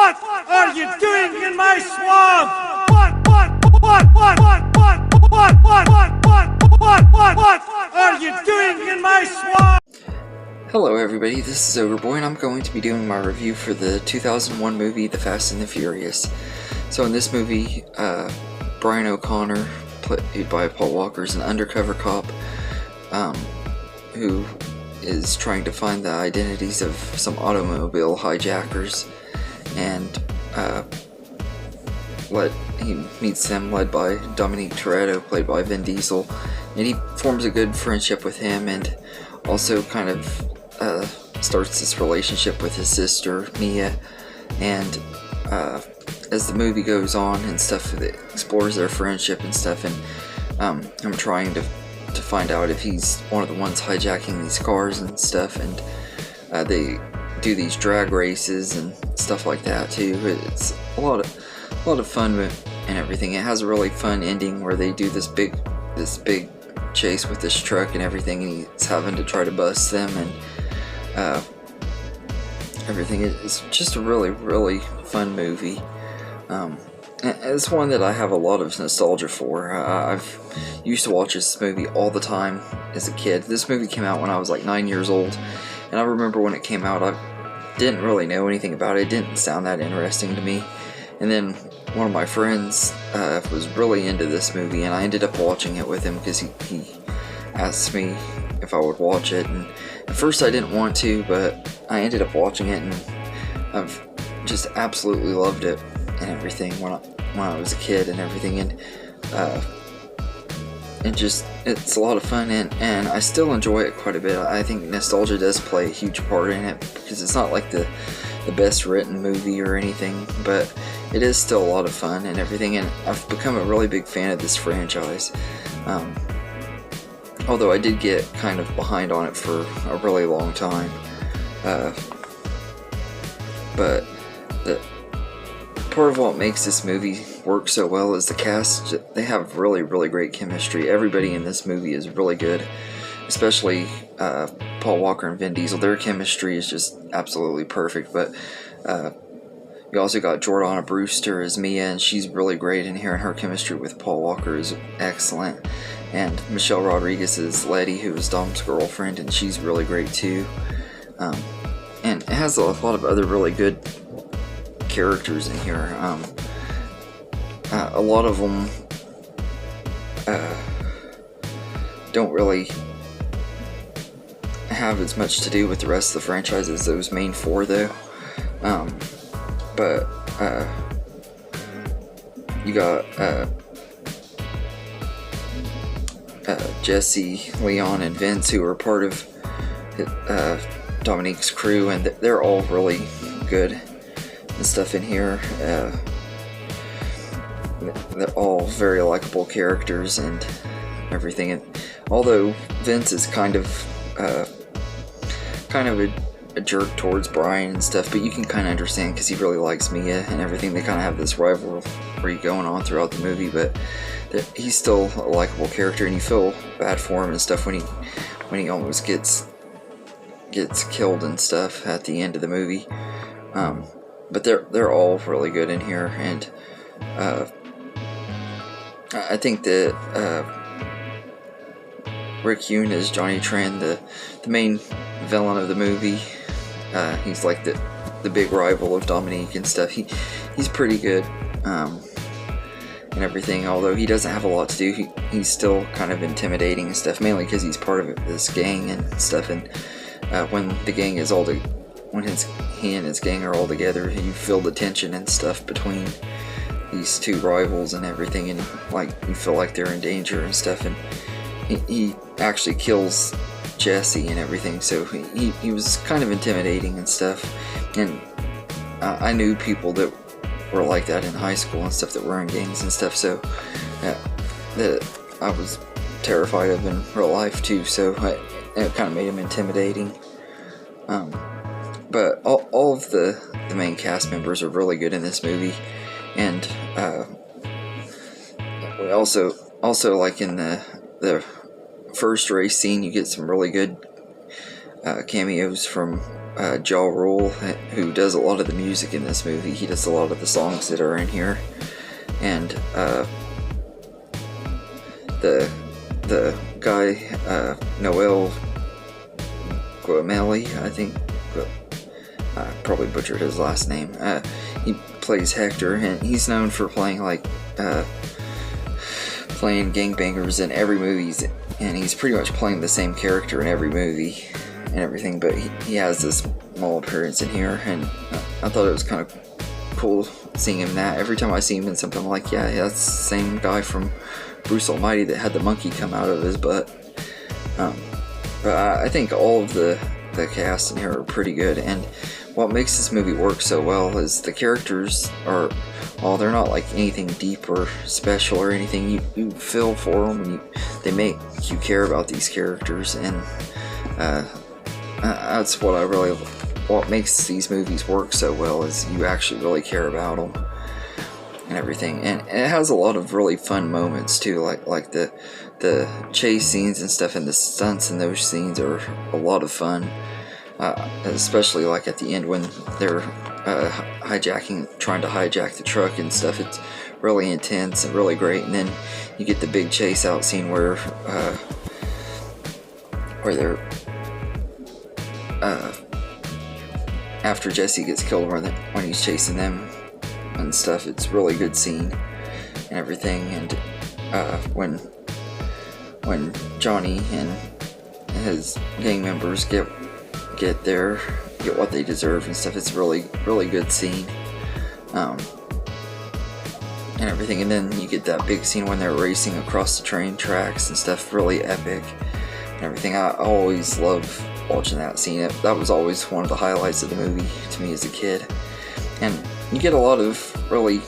What are you doing in my swamp? What are you doing in my swamp? Hello everybody, this is Overboy and I'm going to be doing my review for the 2001 movie The Fast and the Furious. So in this movie, Brian O'Connor, played by Paul Walker, is an undercover cop who is trying to find the identities of some automobile hijackers, and he meets them led by Dominic Toretto, played by Vin Diesel, and he forms a good friendship with him, and also kind of starts this relationship with his sister Mia. And as the movie goes on and stuff, it explores their friendship and stuff, and I'm trying to find out if he's one of the ones hijacking these cars and stuff, and they do these drag races and stuff like that too. It's a lot of fun and everything. It has a really fun ending where they do this big chase with this truck and everything, and he's having to try to bust them and everything. It's just a really fun movie. It's one that I have a lot of nostalgia for. I've used to watch this movie all the time as a kid. This movie came out when I was like 9 years old, and I remember when it came out, I didn't really know anything about it. It didn't sound that interesting to me. And then one of my friends was really into this movie, and I ended up watching it with him because he asked me if I would watch it. And at first I didn't want to, but I ended up watching it, and I've just absolutely loved it and everything when I was a kid and everything. And it's a lot of fun, and I still enjoy it quite a bit. I think nostalgia does play a huge part in it, because it's not like the best written movie or anything, but it is still a lot of fun and everything, and I've become a really big fan of this franchise. Although I did get kind of behind on it for a really long time, but the part of what makes this movie work so well is the cast. They have really great chemistry. Everybody in this movie is really good, especially Paul Walker and Vin Diesel. Their chemistry is just absolutely perfect. But you also got Jordana Brewster as Mia, and she's really great in here, and her chemistry with Paul Walker is excellent. And Michelle Rodriguez is Letty, who is Dom's girlfriend, and she's really great too. And it has a lot of other really good characters in here. A lot of them don't really have as much to do with the rest of the franchise as those main four, though. But you got Jesse, Leon, and Vince, who are part of Dominique's crew, and they're all really good and stuff in here. They're all very likable characters and everything. And although Vince is kind of a jerk towards Brian and stuff, but you can kind of understand because he really likes Mia and everything. They kind of have this rivalry going on throughout the movie, but he's still a likable character, and you feel bad for him and stuff when he almost gets killed and stuff at the end of the movie. But they're all really good in here, and I think that Rick Yune is Johnny Tran, the main villain of the movie. He's like the big rival of Dominique and stuff. He's pretty good and everything. Although he doesn't have a lot to do, he's still kind of intimidating and stuff, mainly because he's part of this gang and stuff. And when the gang is when he and his gang are all together, you feel the tension and stuff between these two rivals and everything, and like you feel like they're in danger and stuff. And he actually kills Jesse and everything, so he was kind of intimidating and stuff. And I knew people that were like that in high school and stuff, that were in gangs and stuff, so that I was terrified of in real life too, so it kind of made him intimidating. But all of the main cast members are really good in this movie, and we also like in the first race scene, you get some really good cameos from Ja Rule, who does a lot of the music in this movie. He does a lot of the songs that are in here, and the guy Noel Guameli, I think. I probably butchered his last name. He plays Hector, and he's known for playing playing gangbangers in every movie, and he's pretty much playing the same character in every movie and everything, but he has this small appearance in here, and I thought it was kind of cool seeing him in that. Every time I see him in something, I'm like, yeah, that's the same guy from Bruce Almighty that had the monkey come out of his butt. But I think all of the cast in here are pretty good, and what makes this movie work so well is the characters are, well, they're not like anything deep or special or anything. You feel for them, and they make you care about these characters, and that's what makes these movies work so well, is you actually really care about them and everything. And it has a lot of really fun moments too, like the chase scenes and stuff, and the stunts in those scenes are a lot of fun. Especially like at the end when they're trying to hijack the truck and stuff. It's really intense and really great. And then you get the big chase out scene where they're after Jesse gets killed, when he's chasing them and stuff. It's a really good scene and everything. And when Johnny and his gang members get what they deserve and stuff, it's really good scene and everything. And then you get that big scene when they're racing across the train tracks and stuff, really epic and everything. I always love watching that scene. That was always one of the highlights of the movie to me as a kid. And you get a lot of really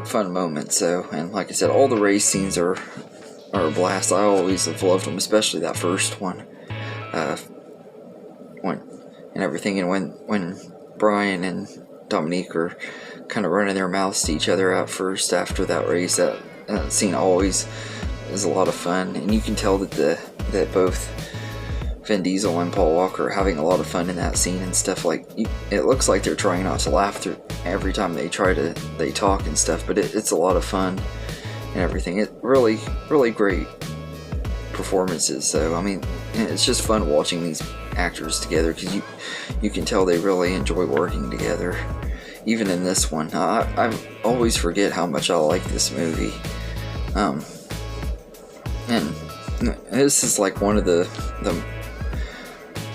fun moments. So, and like I said, all the race scenes are a blast. I always have loved them, especially that first one, and everything. And when Brian and Dominique are kind of running their mouths to each other at first after that race, that scene always is a lot of fun. And you can tell that both Vin Diesel and Paul Walker are having a lot of fun in that scene and stuff. Like, it looks like they're trying not to laugh through every time they talk and stuff, but it's a lot of fun and everything. It really great performances. So I mean, it's just fun watching these actors together, because you can tell they really enjoy working together. Even in this one, I always forget how much I like this movie. And this is like one of the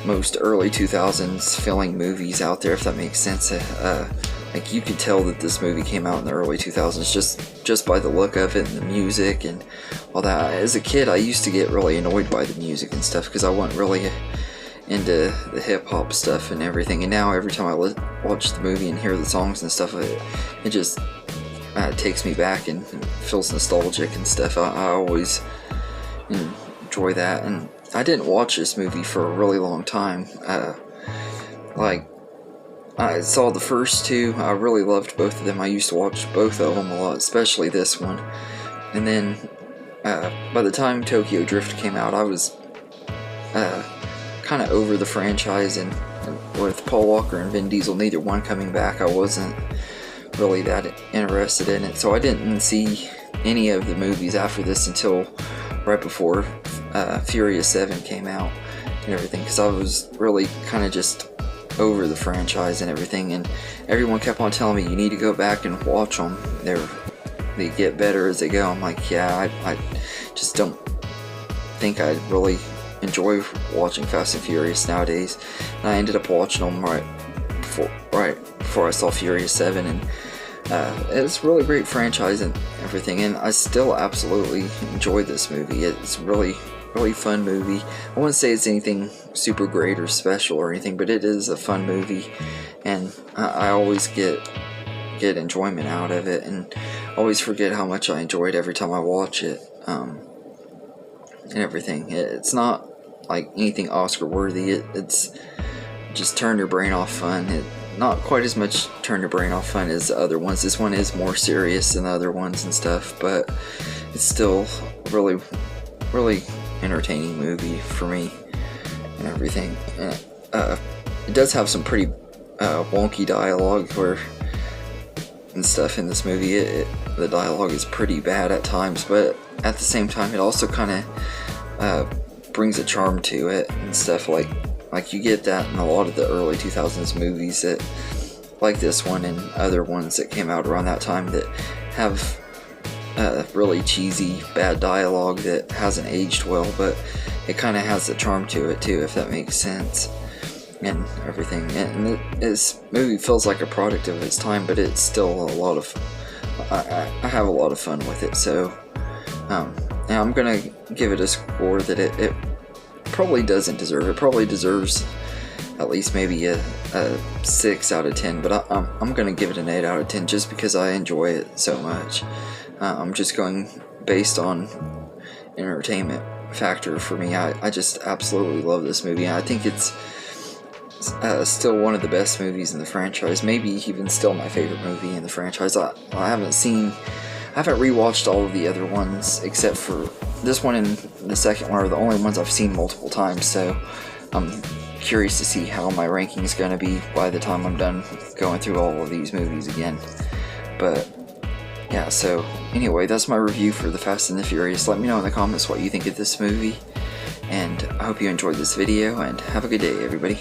most early 2000s feeling movies out there, if that makes sense. Like, you could tell that this movie came out in the early 2000s just by the look of it and the music and all that. As a kid, I used to get really annoyed by the music and stuff, because I wasn't really into the hip-hop stuff and everything. And now every time I watch the movie and hear the songs and stuff, it just takes me back and feels nostalgic and stuff. I always enjoy that. And I didn't watch this movie for a really long time. I saw the first two. I really loved both of them. I used to watch both of them a lot, especially this one. And then by the time Tokyo Drift came out, I was kind of over the franchise, and with Paul Walker and Vin Diesel, neither one coming back, I wasn't really that interested in it. So I didn't see any of the movies after this until right before Furious 7 came out and everything, because I was really kind of just over the franchise and everything. And everyone kept on telling me, you need to go back and watch them, they get better as they go. I'm like, yeah, I just don't think I'd really enjoy watching Fast and Furious nowadays. And I ended up watching them right before I saw Furious 7, and it's a really great franchise and everything, and I still absolutely enjoyed this movie. It's really fun movie. I wouldn't say it's anything super great or special or anything, but it is a fun movie, and I always get enjoyment out of it, and always forget how much I enjoy it every time I watch it, and everything. It's not like anything Oscar worthy. It's just turn your brain off fun. Not quite as much turn your brain off fun as the other ones. This one is more serious than the other ones and stuff, but it's still really entertaining movie for me. and everything. And, it does have some pretty wonky dialogue and stuff in this movie. The dialogue is pretty bad at times, but at the same time, it also kind of brings a charm to it and stuff. Like you get that in a lot of the early 2000s movies that, like this one and other ones that came out around that time, that have really cheesy, bad dialogue that hasn't aged well, but it kind of has the charm to it too, if that makes sense, and everything. And this movie feels like a product of its time, but it's still a lot of. I have a lot of fun with it, so I'm gonna give it a score that it probably doesn't deserve. It probably deserves at least maybe a 6 out of 10, but I'm gonna give it an 8 out of 10 just because I enjoy it so much. I'm just going based on entertainment factor for me. I just absolutely love this movie. I think it's still one of the best movies in the franchise, maybe even still my favorite movie in the franchise. I haven't rewatched all of the other ones except for this one and the second one are the only ones I've seen multiple times, so I'm curious to see how my ranking is going to be by the time I'm done going through all of these movies again. But yeah, so anyway, that's my review for The Fast and the Furious. Let me know in the comments what you think of this movie, and I hope you enjoyed this video, and have a good day, everybody.